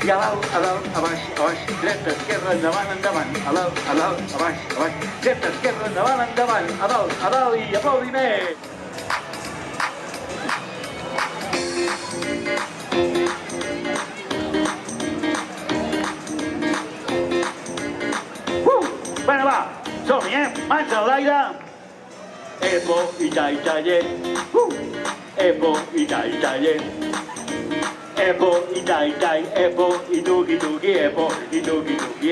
I a dalt, a baix, dreta, esquerra, endavant, endavant, a dalt, a baix, dreta, esquerra, endavant, a dalt i aplaudiment! Bueno, va, som-hi, mans a l'aire. Epo i tai-taient. Epo i tai-taient. Epo i tai-tai, epo i tuki-tuki, epo i tuki-tuki.